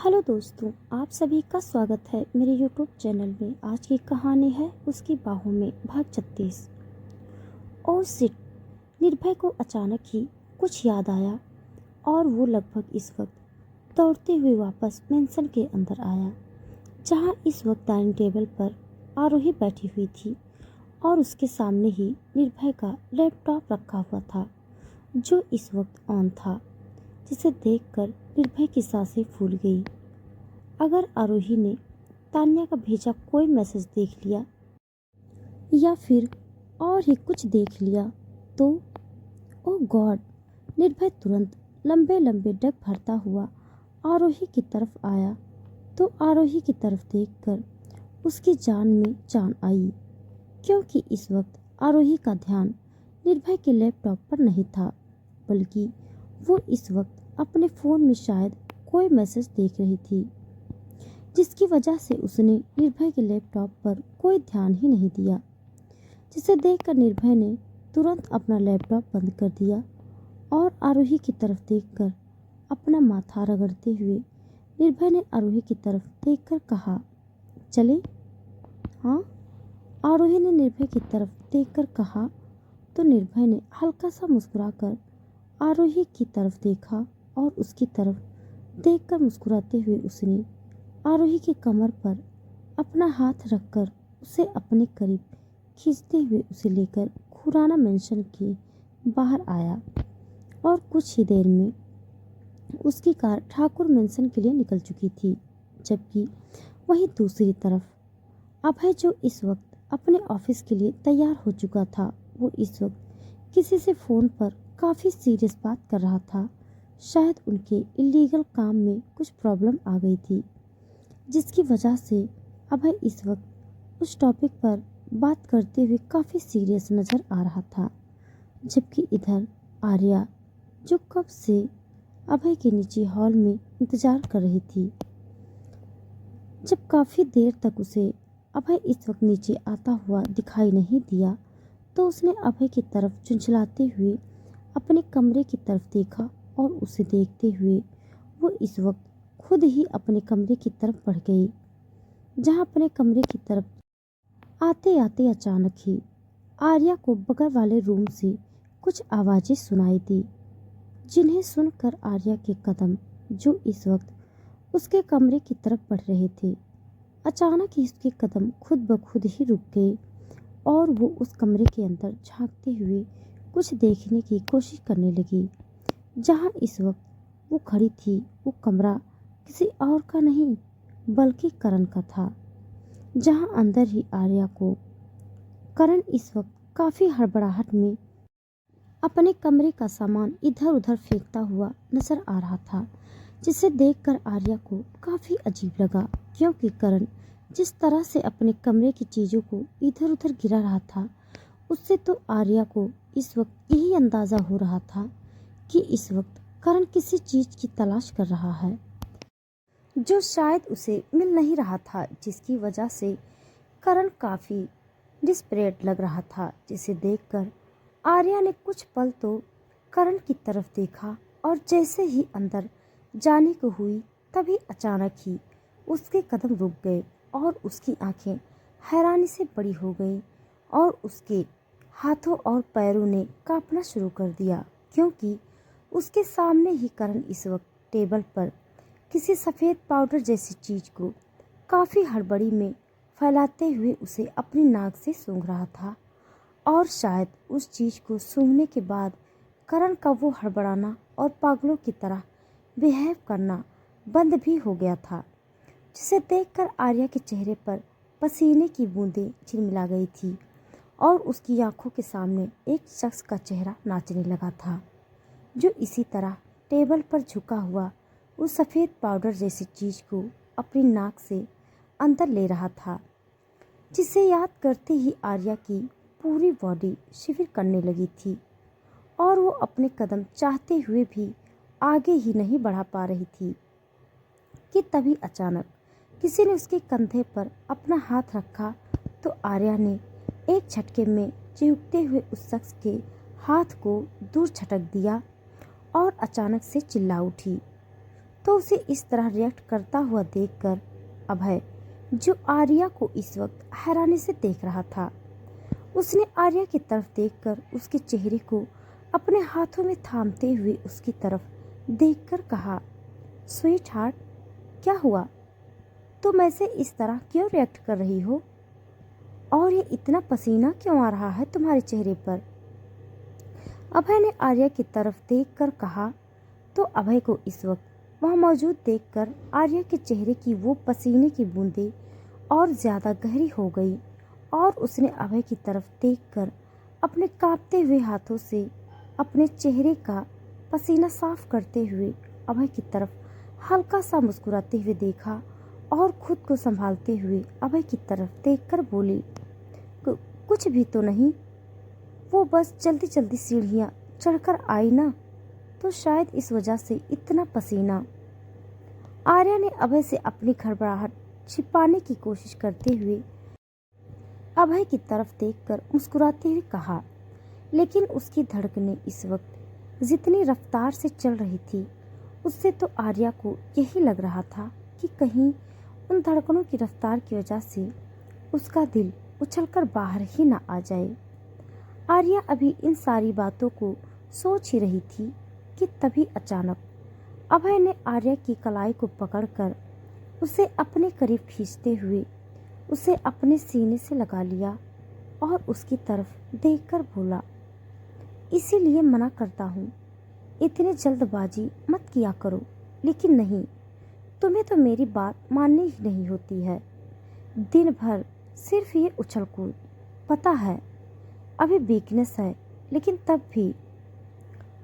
Hello दोस्तों, आप सभी का स्वागत है मेरे यूट्यूब चैनल में। आज की कहानी है उसकी बाहों में भाग 36। ओ सिट। निर्भय को अचानक ही कुछ याद आया और वो लगभग इस वक्त दौड़ते हुए वापस मेंशन के अंदर आया, जहां इस वक्त डाइनिंग टेबल पर आरोही बैठी हुई थी और उसके सामने ही निर्भय का लैपटॉप रखा हुआ था, जो इस वक्त ऑन था, जिसे देखकर निर्भय की सांसें फूल गई। अगर आरोही ने तान्या का भेजा कोई मैसेज देख लिया या फिर और ही कुछ देख लिया तो ओ गॉड। निर्भय तुरंत लंबे लंबे डग भरता हुआ आरोही की तरफ आया तो आरोही की तरफ देखकर उसकी जान में जान आई, क्योंकि इस वक्त आरोही का ध्यान निर्भय के लैपटॉप पर नहीं था, बल्कि वो इस वक्त अपने फ़ोन में शायद कोई मैसेज देख रही थी, जिसकी वजह से उसने निर्भय के लैपटॉप पर कोई ध्यान ही नहीं दिया। जिसे देखकर निर्भय ने तुरंत अपना लैपटॉप बंद कर दिया और आरोही की तरफ देखकर अपना माथा रगड़ते हुए निर्भय ने आरोही की तरफ देखकर कहा, चले? हाँ, आरोही ने निर्भय की तरफ देखकर कहा तो निर्भय ने हल्का सा मुस्कुराकर आरोही की तरफ देखा और उसकी तरफ देखकर मुस्कुराते हुए उसने आरोही की कमर पर अपना हाथ रखकर उसे अपने करीब खींचते हुए उसे लेकर खुराना मेंशन के बाहर आया और कुछ ही देर में उसकी कार ठाकुर मेंशन के लिए निकल चुकी थी। जबकि वहीं दूसरी तरफ अभय, जो इस वक्त अपने ऑफिस के लिए तैयार हो चुका था, वो इस वक्त किसी से फ़ोन पर काफ़ी सीरियस बात कर रहा था। शायद उनके इलीगल काम में कुछ प्रॉब्लम आ गई थी, जिसकी वजह से अभय इस वक्त उस टॉपिक पर बात करते हुए काफ़ी सीरियस नज़र आ रहा था। जबकि इधर आर्या, जो कब से अभय के नीचे हॉल में इंतज़ार कर रही थी, जब काफ़ी देर तक उसे अभय इस वक्त नीचे आता हुआ दिखाई नहीं दिया, तो उसने अभय की तरफ झुंझलाते हुए अपने कमरे की तरफ देखा और उसे देखते हुए वो इस वक्त खुद ही अपने कमरे की तरफ बढ़ गई, जहां अपने कमरे की तरफ आते आते अचानक ही आर्या को बगल वाले रूम से कुछ आवाज़ें सुनाई दी, जिन्हें सुनकर आर्या के कदम, जो इस वक्त उसके कमरे की तरफ बढ़ रहे थे, अचानक ही उसके कदम खुद ब खुद ही रुक गए और वो उस कमरे के अंदर झांकते हुए कुछ देखने की कोशिश करने लगी। जहां इस वक्त वो खड़ी थी, वो कमरा किसी और का नहीं बल्कि करण का था। जहां अंदर ही आर्या को करण इस वक्त काफ़ी हड़बड़ाहट में अपने कमरे का सामान इधर उधर फेंकता हुआ नजर आ रहा था, जिसे देखकर आर्या को काफ़ी अजीब लगा, क्योंकि करण जिस तरह से अपने कमरे की चीज़ों को इधर उधर गिरा रहा था, उससे तो आर्या को इस वक्त यही अंदाज़ा हो रहा था कि इस वक्त करण किसी चीज़ की तलाश कर रहा है, जो शायद उसे मिल नहीं रहा था, जिसकी वजह से करण काफ़ी डिस्परेट लग रहा था। जिसे देखकर आर्या ने कुछ पल तो करण की तरफ देखा और जैसे ही अंदर जाने को हुई, तभी अचानक ही उसके कदम रुक गए और उसकी आंखें हैरानी से बड़ी हो गई और उसके हाथों और पैरों ने कांपना शुरू कर दिया, क्योंकि उसके सामने ही करण इस वक्त टेबल पर किसी सफ़ेद पाउडर जैसी चीज़ को काफ़ी हड़बड़ी में फैलाते हुए उसे अपनी नाक से सूंघ रहा था। और शायद उस चीज़ को सूंघने के बाद करण का वो हड़बड़ाना और पागलों की तरह बिहेव करना बंद भी हो गया था, जिसे देखकर आर्या के चेहरे पर पसीने की बूंदें झिलमिला गई थी और उसकी आंखों के सामने एक शख्स का चेहरा नाचने लगा था, जो इसी तरह टेबल पर झुका हुआ उस सफ़ेद पाउडर जैसी चीज़ को अपनी नाक से अंदर ले रहा था, जिसे याद करते ही आर्या की पूरी बॉडी शिविर करने लगी थी और वो अपने कदम चाहते हुए भी आगे ही नहीं बढ़ा पा रही थी कि तभी अचानक किसी ने उसके कंधे पर अपना हाथ रखा तो आर्या ने एक झटके में चिहुकते हुए उस शख्स के हाथ को दूर झटक दिया और अचानक से चिल्ला उठी, तो उसे इस तरह रिएक्ट करता हुआ देखकर अभय, जो आर्या को इस वक्त हैरानी से देख रहा था, उसने आर्या की तरफ देखकर उसके चेहरे को अपने हाथों में थामते हुए उसकी तरफ देखकर कहा, स्वीट हार्ट, क्या हुआ? तुम ऐसे इस तरह क्यों रिएक्ट कर रही हो? और ये इतना पसीना क्यों आ रहा है तुम्हारे चेहरे पर? अभय ने आर्या की तरफ देखकर कहा। तो अभय को इस वक्त वहां मौजूद देखकर आर्या के चेहरे की वो पसीने की बूंदें और ज्यादा गहरी हो गई और उसने अभय की तरफ देखकर अपने कांपते हुए हाथों से अपने चेहरे का पसीना साफ करते हुए अभय की तरफ हल्का सा मुस्कुराते हुए देखा और खुद को संभालते हुए अभय की तरफ देखकर बोली, कुछ भी तो नहीं, वो बस जल्दी जल्दी सीढ़ियां चढ़कर आई ना, तो शायद इस वजह से इतना पसीना। आर्या ने अभय से अपनी घबराहट छिपाने की कोशिश करते हुए अभय की तरफ देखकर मुस्कुराते हुए कहा, लेकिन उसकी धड़कनें इस वक्त जितनी रफ्तार से चल रही थी, उससे तो आर्या को यही लग रहा था कि कहीं उन धड़कनों की रफ्तार की वजह से उसका दिल उछलकर बाहर ही ना आ जाए। आर्या अभी इन सारी बातों को सोच ही रही थी कि तभी अचानक अभय ने आर्या की कलाई को पकड़कर उसे अपने करीब खींचते हुए उसे अपने सीने से लगा लिया और उसकी तरफ देखकर बोला, इसीलिए मना करता हूँ, इतनी जल्दबाजी मत किया करो। लेकिन नहीं, तुम्हें तो मेरी बात माननी ही नहीं होती है। दिन भर सिर्फ ये उछल कूद, पता है अभी वीकनेस है, लेकिन तब भी।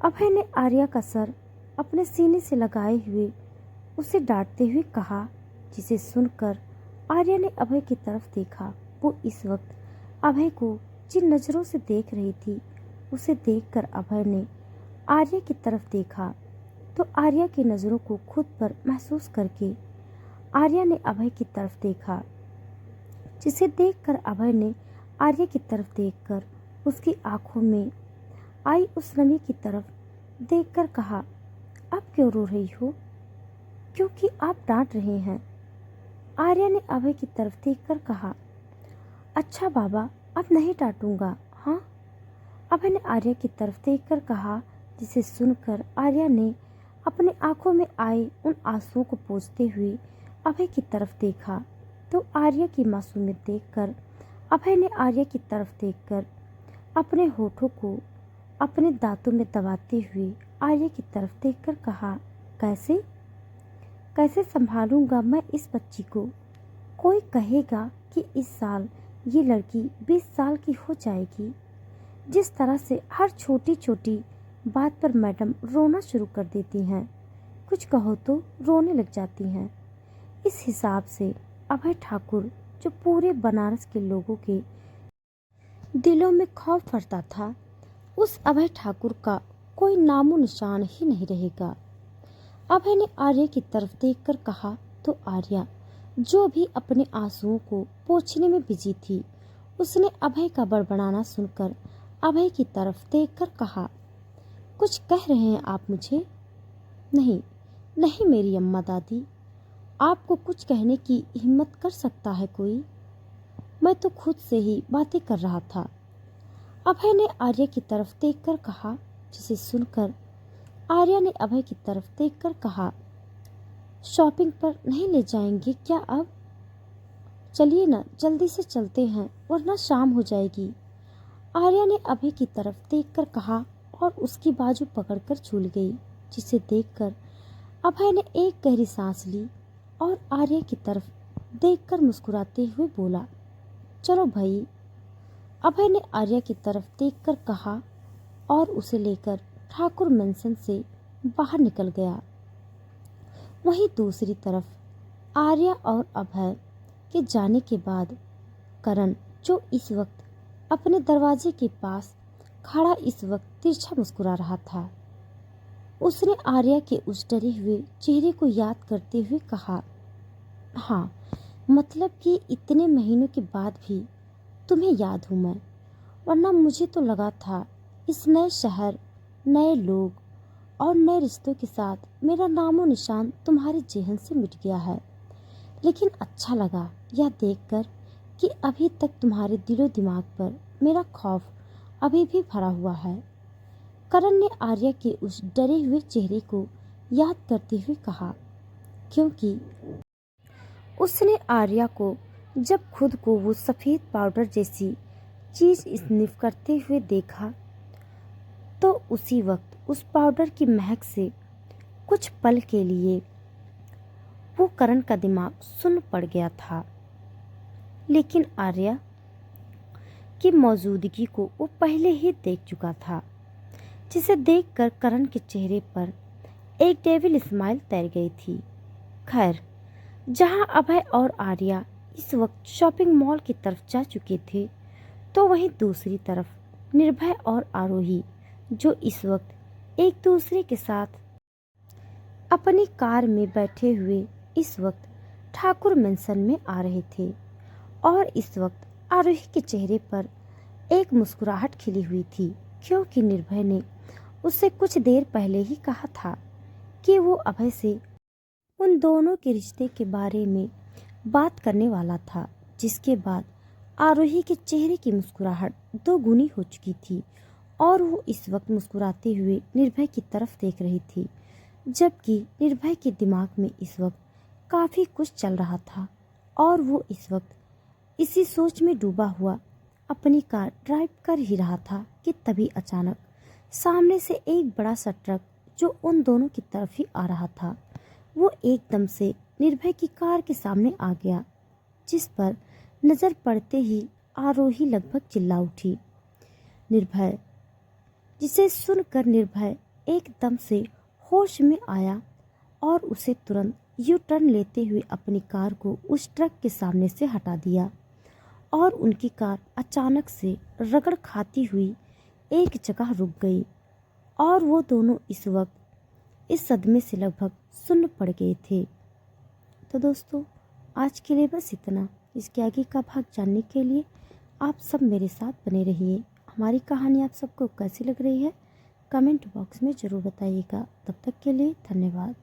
अभय ने आर्या का सर अपने सीने से लगाए हुए उसे डांटते हुए कहा, जिसे सुनकर आर्या ने अभय की तरफ देखा। वो इस वक्त अभय को जिन नज़रों से देख रही थी, उसे देखकर अभय ने आर्या की तरफ देखा तो आर्या की नज़रों को खुद पर महसूस करके आर्या ने अभय की तरफ देखा, जिसे देखकर अभय ने आर्या की तरफ देखकर उसकी आंखों में आई उस नमी की तरफ देखकर कहा, अब क्यों रो रही हो? क्योंकि आप डांट रहे हैं। आर्या ने अभय की तरफ देखकर कहा, अच्छा बाबा, अब नहीं डांटूंगा। हाँ, अभय ने आर्या की तरफ देखकर कहा, जिसे सुनकर आर्या ने अपनी आंखों में आए उन आंसुओं को पोंछते हुए अभय की तरफ देखा तो आर्या की मासूमियत देखकर अभय ने आर्या की तरफ देखकर अपने होठों को अपने दांतों में दबाते हुए आर्या की तरफ देखकर कहा, कैसे कैसे संभालूंगा मैं इस बच्ची को? कोई कहेगा कि इस साल ये लड़की 20 साल की हो जाएगी। जिस तरह से हर छोटी छोटी बात पर मैडम रोना शुरू कर देती हैं, कुछ कहो तो रोने लग जाती हैं। इस हिसाब से अभय ठाकुर, जो पूरे बनारस के लोगों के दिलों में खौफ भरता था, उस अभय ठाकुर का कोई नामो निशान ही नहीं रहेगा। अभय ने आर्या की तरफ देखकर कहा तो आर्या, जो भी अपने आंसुओं को पोंछने में बिजी थी, उसने अभय का बड़बड़ाना सुनकर अभय की तरफ देखकर कहा, कुछ कह रहे हैं आप मुझे? नहीं नहीं मेरी अम्मा दादी, आपको कुछ कहने की हिम्मत कर सकता है कोई? मैं तो खुद से ही बातें कर रहा था। अभय ने आर्या की तरफ देखकर कहा, जिसे सुनकर आर्या ने अभय की तरफ देखकर कहा, शॉपिंग पर नहीं ले जाएंगे क्या अब? चलिए ना, जल्दी से चलते हैं वरना शाम हो जाएगी। आर्या ने अभय की तरफ देखकर कहा और उसकी बाजू पकड़कर झूल गई, जिसे देखकर अभय ने एक गहरी सांस ली और आर्या की तरफ देखकर मुस्कुराते हुए बोला, चलो भाई। अभय ने आर्या की तरफ देखकर कहा और उसे लेकर ठाकुर मेंशन से बाहर निकल गया। वहीं दूसरी तरफ आर्या और अभय के जाने के बाद करण, जो इस वक्त अपने दरवाजे के पास खड़ा इस वक्त तिरछा मुस्कुरा रहा था, उसने आर्या के उस डरे हुए चेहरे को याद करते हुए कहा, हाँ, मतलब कि इतने महीनों के बाद भी तुम्हें याद हूँ मैं, वरना मुझे तो लगा था इस नए शहर, नए लोग और नए रिश्तों के साथ मेरा नामो निशान तुम्हारे जेहन से मिट गया है। लेकिन अच्छा लगा यह देखकर कि अभी तक तुम्हारे दिलो दिमाग पर मेरा खौफ अभी भी भरा हुआ है। करण ने आर्या के उस डरे हुए चेहरे को याद करते हुए कहा, क्योंकि उसने आर्या को जब खुद को वो सफ़ेद पाउडर जैसी चीज़ स्निफ करते हुए देखा तो उसी वक्त उस पाउडर की महक से कुछ पल के लिए वो करण का दिमाग सुन्न पड़ गया था। लेकिन आर्या की मौजूदगी को वो पहले ही देख चुका था, जिसे देखकर करण के चेहरे पर एक डेविल स्माइल तैर गई थी। खैर, जहां अभय और आर्या इस वक्त शॉपिंग मॉल की तरफ जा चुके थे, तो वहीं दूसरी तरफ निर्भय और आरोही, जो इस वक्त एक दूसरे के साथ अपनी कार में बैठे हुए इस वक्त ठाकुर मेंशन में आ रहे थे। और इस वक्त आरोही के चेहरे पर एक मुस्कुराहट खिली हुई थी, क्योंकि निर्भय ने उससे कुछ देर पहले ही कहा था कि वो अभय से उन दोनों के रिश्ते के बारे में बात करने वाला था। जिसके बाद आरोही के चेहरे की मुस्कुराहट दो गुनी हो चुकी थी और वो इस वक्त मुस्कुराते हुए निर्भय की तरफ देख रही थी, जबकि निर्भय के दिमाग में इस वक्त काफ़ी कुछ चल रहा था और वो इस वक्त इसी सोच में डूबा हुआ अपनी कार ड्राइव कर ही रहा था कि तभी अचानक सामने से एक बड़ा सा ट्रक, जो उन दोनों की तरफ ही आ रहा था, वो एकदम से निर्भय की कार के सामने आ गया, जिस पर नज़र पड़ते ही आरोही लगभग चिल्ला उठी। निर्भय, जिसे सुनकर निर्भय एकदम से होश में आया और उसे तुरंत यू टर्न लेते हुए अपनी कार को उस ट्रक के सामने से हटा दिया और उनकी कार अचानक से रगड़ खाती हुई एक जगह रुक गई और वो दोनों इस वक्त इस सदमे से लगभग सुन्न पड़ गए थे। तो दोस्तों, आज के लिए बस इतना। इसके आगे का भाग जानने के लिए आप सब मेरे साथ बने रहिए। हमारी कहानी आप सबको कैसी लग रही है कमेंट बॉक्स में ज़रूर बताइएगा। तब तक के लिए धन्यवाद।